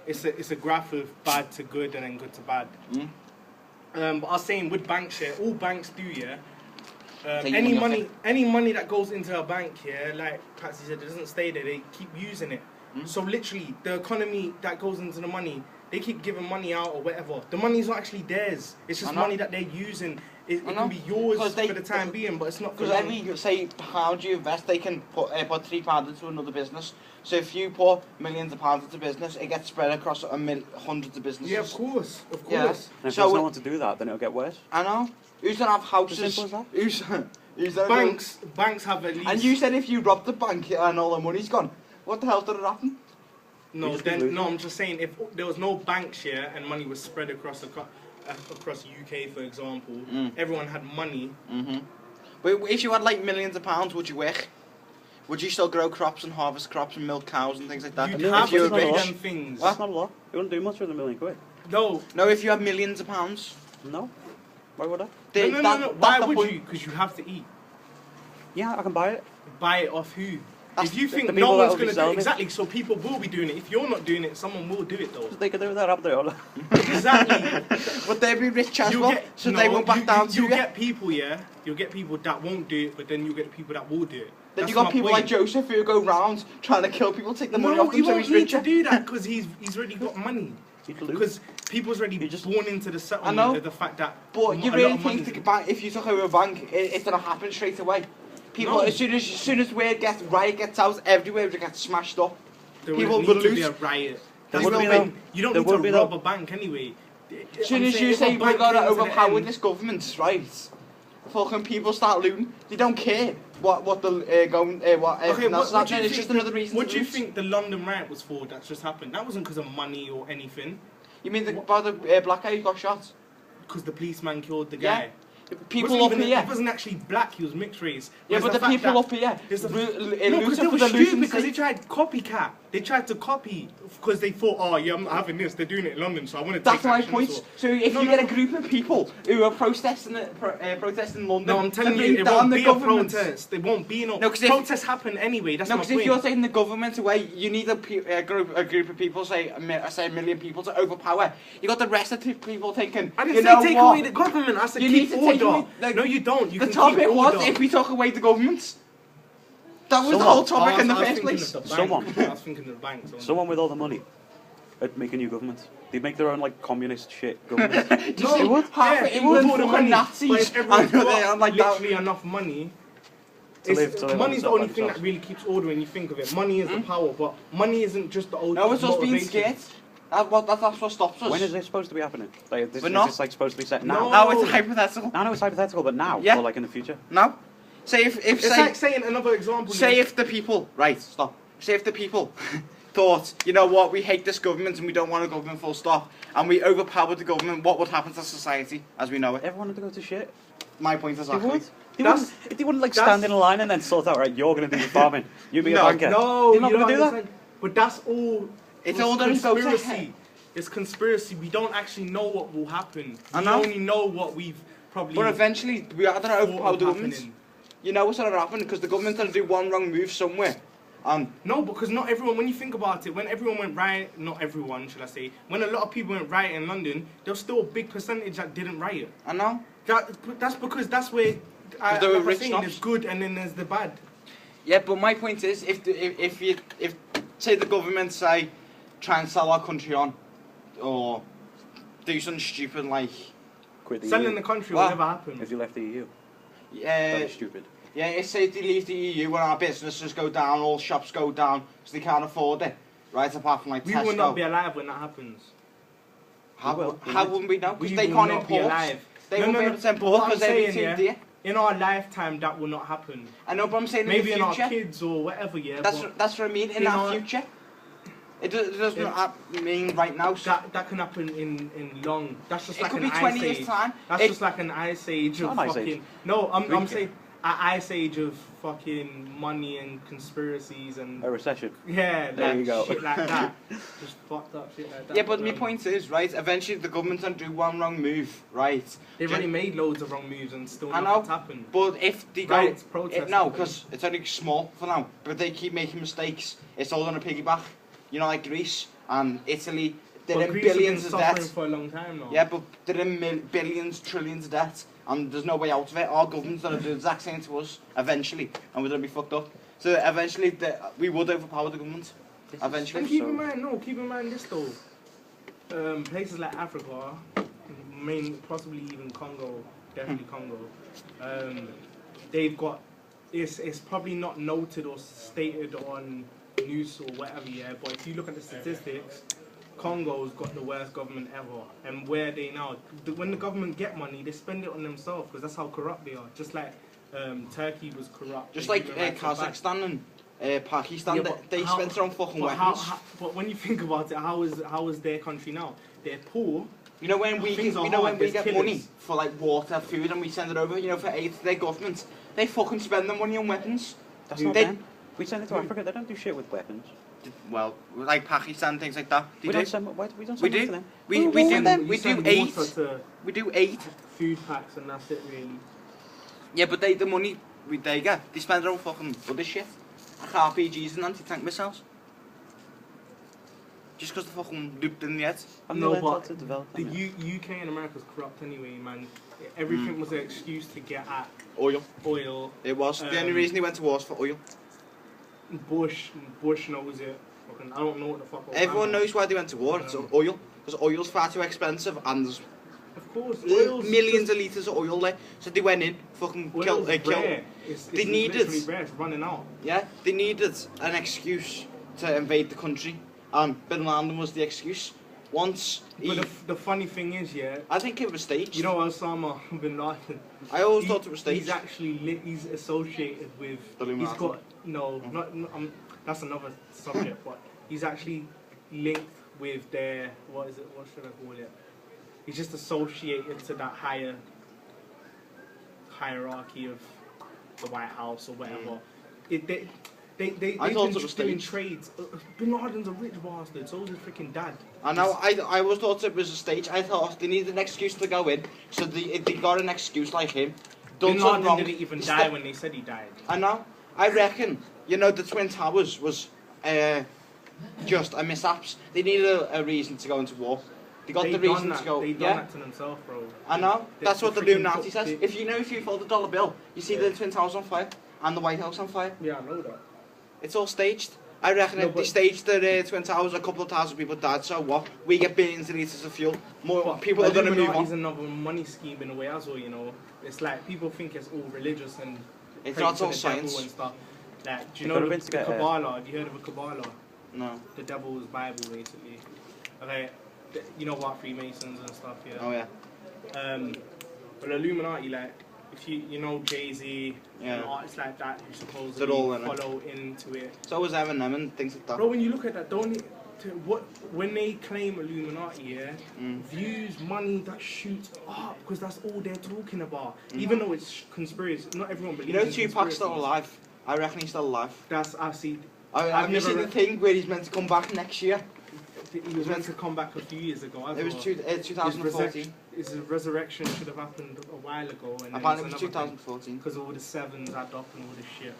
it's a graph of bad to good and then good to bad. But I was saying with banks, yeah, all banks do, yeah. Any money that goes into a bank, yeah, like Patsy said, it doesn't stay there. They keep using it. So literally, the economy that goes into the money, they keep giving money out or whatever. The money's not actually theirs. It's just money that they're using. It can be yours for the time being, but it's not. Because every say pound you invest, they can put £3 into another business. So if you put millions of pounds into business, it gets spread across hundreds of businesses. Yeah, of course. Yeah. And if there's no one to do that, then it'll get worse. I know. Who's gonna have houses? As simple as that. Who's Banks have at least. And you said if you rob the bank and all the money's gone, what the hell did it happen? No, I'm just saying if there was no banks here and money was spread across the UK, for example, everyone had money. But if you had like millions of pounds, would you work? Would you still grow crops and harvest crops and milk cows and things like that? You'd have to make them things. That's not a lot. You wouldn't do much with £1 million. No. No, if you had millions of pounds. No. Why would I? No. Why would you? Because you have to eat. Yeah, I can buy it. Buy it off who? That's if you think the no people one's that will going be to do it, selling exactly, so people will be doing it. If you're not doing it, someone will do it though. They can do that up there. Exactly. But they'll be rich as well, so they won't back down to you. You'll get people, yeah. You'll get people that won't do it, but then you'll get people that will do it. Then you got people like Joseph who go round trying to kill people, take the money off them so he's richer. He won't need to do that because he's already got money. Because people's already born into the settlement of the fact that. But you really think if you took over a bank, it's gonna happen straight away? People, as soon as riot gets out, everywhere it gets smashed up. People will lose. Be a riot. You don't need to rob a bank anyway. As soon as you say we're gonna overpower this government, right? Fucking people start looting. They don't care what the going it's just another reason. What do you think the London riot was for? That's just happened. That wasn't because of money or anything. You mean the black guy who got shot? Because the policeman killed the guy. People up here. He wasn't actually black, he was mixed race. Yeah, but the people up here. No, because they were stupid because they tried copycat. They tried to copy because they thought, oh yeah, I'm not having this. They're doing it in London, so I want to take That's action. my point. So if you get a group of people who are protesting in London, no, I'm telling you, it won't be a protest. There won't be no protests happen anyway. That's my point. No, because if you're taking the government away, you need a group of people, say a million people, to overpower. You got the rest of the people thinking. I didn't say take away the government. I said keep order. No, you don't. The topic was if we took away the government. That was the whole topic in the first place. I was thinking of the bank. Someone with all the money would make a new government. They'd make their own like communist shit government. It would. Half England fucking Nazis. But if everyone's got literally enough money. Money's the only thing that really keeps order when you think of it. Money is the power, but money isn't just the old. No, it's just being scared. That's what stops us. When is this supposed to be happening? Like, is this like supposed to be set now? No, it's hypothetical. No, it's hypothetical, but now, or like in the future. No. Say it's like saying another example. Say if the people Say if the people thought, you know what, we hate this government and we don't want a government full stop, and we overpowered the government, what would happen to society as we know it? Everyone would go to shit. My point is exactly. They wouldn't like stand in a line and then sort out, right, you're going to do the farming, you be a banker. No, you're not going to do that. But that's all. It's all conspiracy. It's conspiracy. We don't actually know what will happen. We only know what we've probably. But eventually, we are going to overpower the government. You know what's going to happen? Because the government's going to do one wrong move somewhere. No, because not everyone, when you think about it, when everyone went riot, not everyone, should I say, when a lot of people went riot in London, there was still a big percentage that didn't riot. I know. That's because that's where, there's good and then there's the bad. Yeah, but my point is, if say the government say, try and sell our country on, or do something stupid like... Selling the country will never happen. If you left the EU. Yeah. That is stupid. Yeah, it's say they leave the EU when our businesses go down, all shops go down, so they can't afford it. Right, apart from like Tesco. We will not be alive when that happens. How wouldn't we know? Because they can't import. They won't be able to import because everything's dear. In our lifetime, that will not happen. I know, but I'm saying maybe in the future. In our kids or whatever, yeah. That's what I mean, in our future. It doesn't mean right now. That can happen in long. That's just like an ice age. It could be 20 years time. That's just like an ice age of fucking. No, I'm saying an ice age of fucking money and conspiracies and a recession. Yeah, there you go. Shit like that. Just fucked up shit like that. Yeah, but my point is, right? Eventually, the government don't do one wrong move, right? They've already made loads of wrong moves and still nothing's happened. But if they go, no, because it's only small for now. But they keep making mistakes. It's all on a piggyback. You know, like Greece. and Italy, they're But in Greece has been billions of debt. suffering for a long time now. Yeah, but they're in billions, trillions of debt, and there's no way out of it. Our government's gonna do the exact same to us eventually, and we're gonna be fucked up. So eventually, we would overpower the government. Eventually. And keep in mind this though. Places like Africa, possibly even Congo, definitely Congo. They've got it's probably not noted or stated on news or whatever, yeah. But if you look at the statistics, Congo's got the worst government ever. And where they now, when the government get money, they spend it on themselves because that's how corrupt they are. Just like Turkey was corrupt. Just like Kazakhstan and Pakistan, Yeah, they spent their own fucking weapons. But when you think about it, how is their country now? They're poor. You know when we Things get, are you know when hard, we there's get killers. money for like water, food, and we send it over, you know, for aid to their government, they fucking spend the money on weapons. That's not They- them. We send it to Africa. They don't do shit with weapons. Well, like Pakistan, things like that. They We do. don't send. Why, we don't We send them do. to them. We Well, do. well, then We You do send 8. water to We do 8. food packs and that's it really. Yeah, but the money they get, they spend their own fucking other shit. Like RPGs and anti-tank missiles. Just because they're fucking looped in the head. I'm No, not allowed but to develop The them yet. UK and America's corrupt anyway, man. Everything was an excuse to get at Oil. oil. It was. The only Um, reason he went to war was for oil. Bush knows it. Fucking, I don't know what the fuck. Everyone knows why they went to war. It's oil. Because oil's far too expensive and there's Of course, millions of litres of oil there. So they went in, fucking killed. rare. Killed. It's They needed- literally rare. It's running out. Yeah, they needed an excuse to invade the country. And Bin Laden was the excuse. Once he... But the funny thing is, yeah, I think it was staged. you know Osama bin Laden. I always thought it was staged. He's actually he's associated with. The He's Illuminati. got that's another subject, but he's actually linked with their what is it? What should I call it? He's just associated to that hierarchy of the White House or whatever. They I thought it was doing staged. trades. Bin Laden's a rich bastard. So is his freaking dad. I know, I always thought it was a stage. I thought they needed an excuse to go in. So if they got an excuse like him, done Bin something Laden wrong. didn't even they die step- when they said he died. I know. I reckon, you know, the Twin Towers was just a mishaps. They needed a reason to go into war. They got the reason to go. They done Yeah, that to themselves, bro. I know. That's what the freaking Illuminati took says. the- If you fold the dollar bill, you see the Twin Towers on fire and the White House on fire. Yeah, I know that. It's all staged. I reckon No, if they but- staged the Twin Towers, a couple of thousand people died, so what? We get billions of litres of fuel. More But people are going to move Illuminati's on. another money scheme in a way as well, you know. It's like people think it's all religious and It's pray not to all the science. devil and stuff. Like, do you It know could've the been to get, Kabbalah? Have you heard of a Kabbalah? No. The devil's Bible, basically. Okay, you know what, Freemasons and stuff, yeah. Oh yeah. But Illuminati, like, if you know Jay-Z Yeah. and artists like that who They're all supposedly in it. follow into it. So was Eminem and things like that. Bro, when you look at that, when they claim Illuminati, yeah, Mm. views, money, that shoots up because that's all they're talking about. Even though it's conspiracy, not everyone believes. You know in Tupac's still conspiracies. alive. I reckon he's still alive. That's I see. Have you never seen the read- thing where he's meant to come back next year? He was meant to come back a few years ago. It was 2014. His resurrection should have happened a while ago. And Apparently it was 2014. because all the sevens add up and all this shit.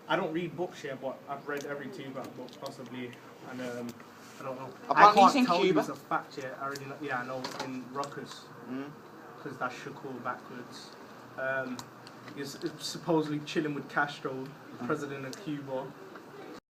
I don't read books yet, but I've read every Tupac book possibly, and I don't know. Apparently I he's in can't tell Cuba. you it's a fact yet. I already know. Yeah, I know in Ruckus Mm. because that's Shakur backwards. He's supposedly chilling with Castro, the president of Cuba.